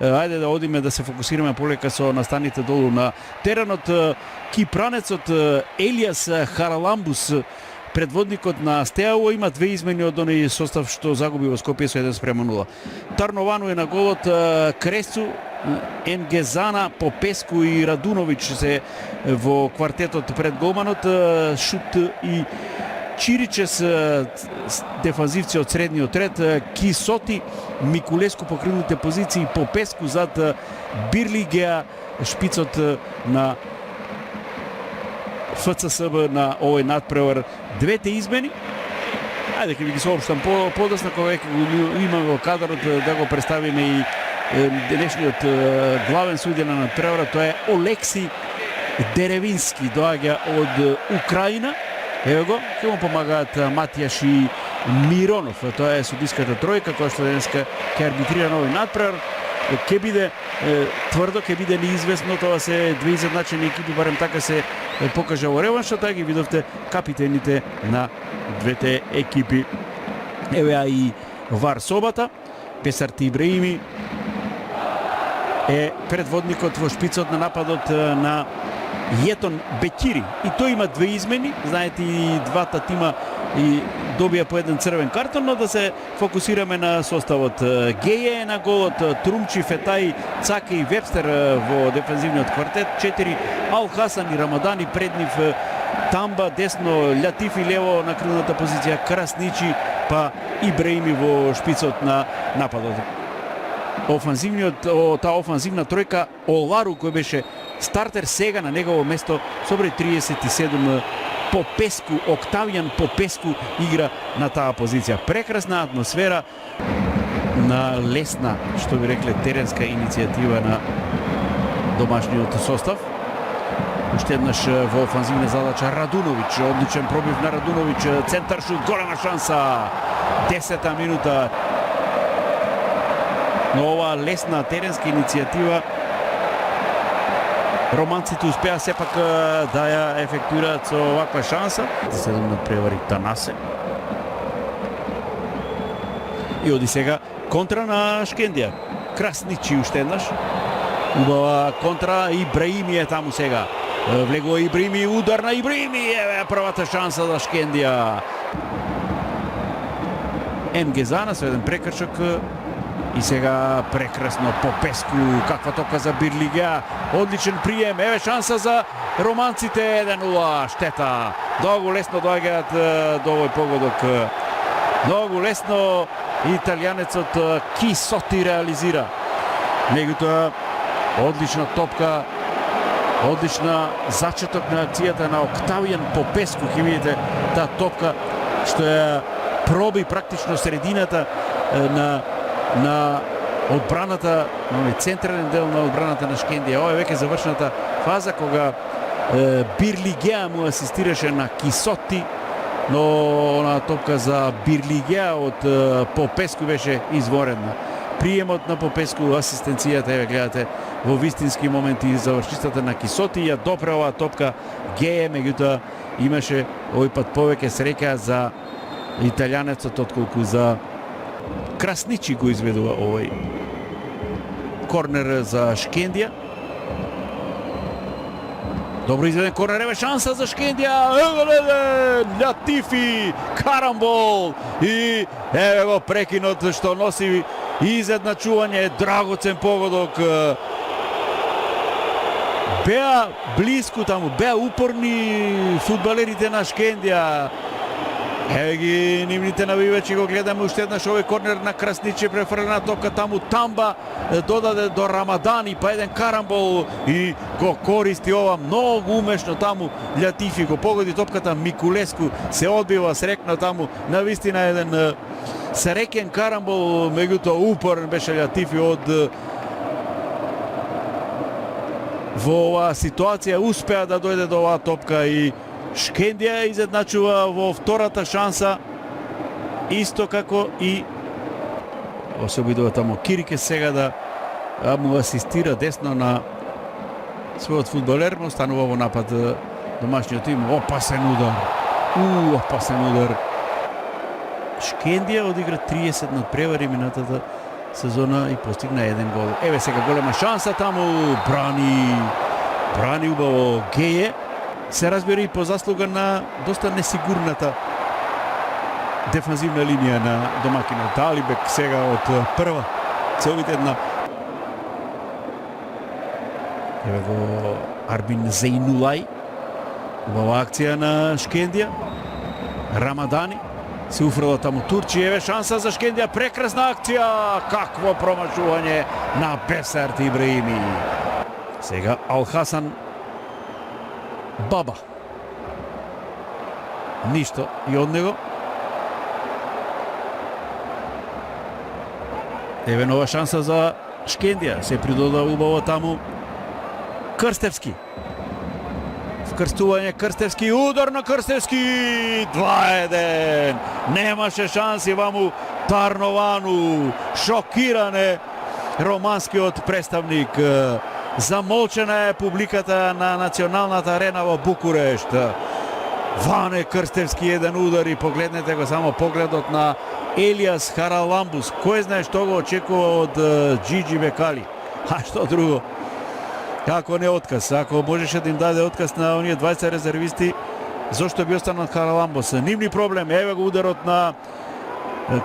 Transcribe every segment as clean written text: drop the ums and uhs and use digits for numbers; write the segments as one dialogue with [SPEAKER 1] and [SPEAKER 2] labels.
[SPEAKER 1] ајде да одиме да се фокусираме полека со настаните долу на теренот. Кипранецот Елијас Хараламбус, предводникот на Стеаво, има две измени од оној состав што загуби во Скопје со 1:0. Тарновану е на голот, Кресу, Енгезана, Попеску и Радуновиќ се во квартетот пред голманот, Шут и Чиричес, дефанзивци од средниот ред, Кисоти, Микулеску по крилните позиции, Попеску зад Бирлигеа, шпицот на ФЦСБ на овој надпревар. Двете измени, ајде ќе ви ги соопштам подоцна кога веќе го имаме во кадарот, да го представиме и денешниот главен судија на надпреварот, тоа е Олекси Деревински, доаѓа од Украина. Ево го, ќе му помагаат Матијаш и Миронов. Тоа е судиската тројка која што денеска ќе арбитрира на овој надпревар. Ќе биде тврдо, ќе биде неизвестно, тоа се две изедначени екипи, барем така се покажа во реваншот, а ги видовте капитените на двете екипи. Еве и вар собата, Песарти Ибраими е предводникот во шпицот на нападот на Јетон Бекири. И тој има две измени, знаете и двата тима и добија по еден црвен картон, но да се фокусираме на составот. Геје е на голот, Трумчи, Фетај, Цаке и Вебстер во дефензивниот квартет, 4 Ал Хасан и Рамадани, пред нив Тамба, десно Латифи, лево на крилната позиција Красничи, па Ибраими во шпицот на нападот. Таа офанзивна тројка, Олару кој беше стартер, сега на негово место со број 37 Попеску, Октавијан Попеску игра на таа позиција. Прекрасна атмосфера на лесна, што би рекле, теренска иницијатива на домашниот состав. Уште еднаш во офанзивна задача Радуновиќ, одличен пробив на Радуновиќ, центар шут, голема шанса, 10-та минута. Но ова лесна теренска иницијатива романците успеа сепак да ја ефектуираат со оваква шанса. 7 надпревари Танасе. И оди сега контра на Шкендија. Красничи уште еднаш. Убава контра, Ибраими е таму сега. Влегува Ибраими, удар на Ибраими, еве првата шанса за Шкендија. Енгезана со еден прекршок. И сега прекрасно Попеску, каква топка за Бирлигеа, одличен прием, еве шанса за романците, 1:0, штета. Многу лесно доаѓаат до овој погодок. Многу лесно италијанецот Кисоти реализира. Меѓутоа, одлична топка, одлична зачеток на акцијата на Октавијан Попеску. Ќе видите таа топка што ја проби практично средината на одбраната, на централен дел на одбраната на Шкендија. Ова е веќе завршната фаза кога Бирлигеа му асистираше на Кисоти, но на топка за Бирлигеа од Попеску беше изворена. Приемот на Попеску, асистенцијата, еве гледате во вистински моменти завршистата на Кисоти, ја допре оваа топка Геје, меѓутоа имаше овој пат повеќе среќа за италијанецот отколку за Красничи го изведува овој корнер за Шкендија. Добро изведен корнер, еве шанса за Шкендија. Латифи, карамбол и еве го прекинот што носи изедначување, драгоцен погодок. Беа блиску таму, беа упорни фудбалерите на Шкендија. Еве ги нивните навивачи, го гледаме уште еднаш овој корнер на Красничи, префрлена топка таму, Тамба додаде до Рамадани, па еден карамбол и го користи ова многу умешно таму. Латифи го погоди топката, Микулеску се одбива срекна таму, на вистина еден среќен карамбол, меѓутоа упорен беше Латифи од во оваа ситуација, успеа да дојде до оваа топка и Шкендија изедначува во втората шанса, исто како и се обидува таму Кирике сега да му асистира десно на својот фудбалер, но станува во напад домашниот тим. Опасен удар. Опасен удар. Шкендија одигра 30 надпревари минатата сезона и постигна еден гол. Еве сега голема шанса таму, брани убаво Геје. Се разбира и по заслуга на доста несигурната дефанзивна линија на домакинот. Алибек сега од прва целовитедна. Еве го Арбин Зейнулај. Убава акција на Шкендија. Рамадани се уфрла таму Турчи. Еве шанса за Шкендија, прекрасна акција. Какво промашување на Бесарт Ибраими. Сега Алхасан Баба. Ништо и од него. Еве нова шанса за Шкендија. Се придода убаво таму Крстевски. Вкрстување Крстевски, удар на Крстевски, 2-1. Немаше шанси ваму Тарновану. Шокиране романскиот представник. Замолчена е публиката на националната арена во Букурешт. Ване Крстевски еден удар и погледнете го само погледот на Елиас Хараламбус. Кој знае што го очекува од Джиджи Бекали. А што друго? Ако не отказ, ако можеше да им даде отказ на оние 20 резервисти, зошто би останал Хараламбус? Нивни проблем. Еве го ударот на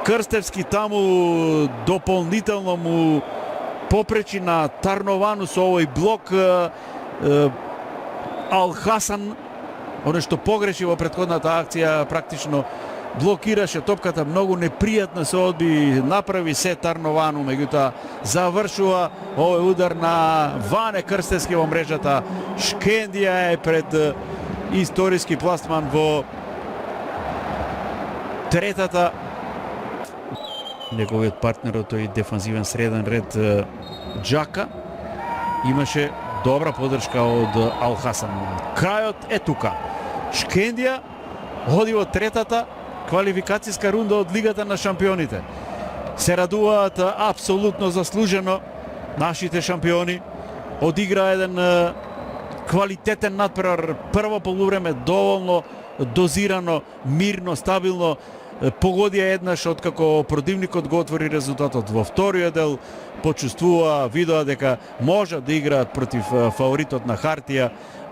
[SPEAKER 1] Крстевски таму, дополнително му попречи на Тарновану со овој блок. Алхасан, оно што погреши во претходната акција, практично блокираше топката, многу непријатно се одби, направи се Тарновану, меѓутоа завршува овој удар на Ване Крстевски во мрежата. Шкендија е пред историски пластман во третата. Неговиот партнер, тој дефанзивен среден ред Джака, имаше добра поддршка од Алхасан. Крајот е тука. Шкендија оди во третата квалификацијска рунда од Лигата на шампионите. Се радуваат апсолутно заслужено нашите шампиони. Одигра еден квалитетен надпревар. Прво полувреме доволно дозирано, мирно, стабилно. Погодија еднаш откако противникот го отвори резултатот во вториот дел, почувствува, видоа дека можат да играат против фаворитот на хартија.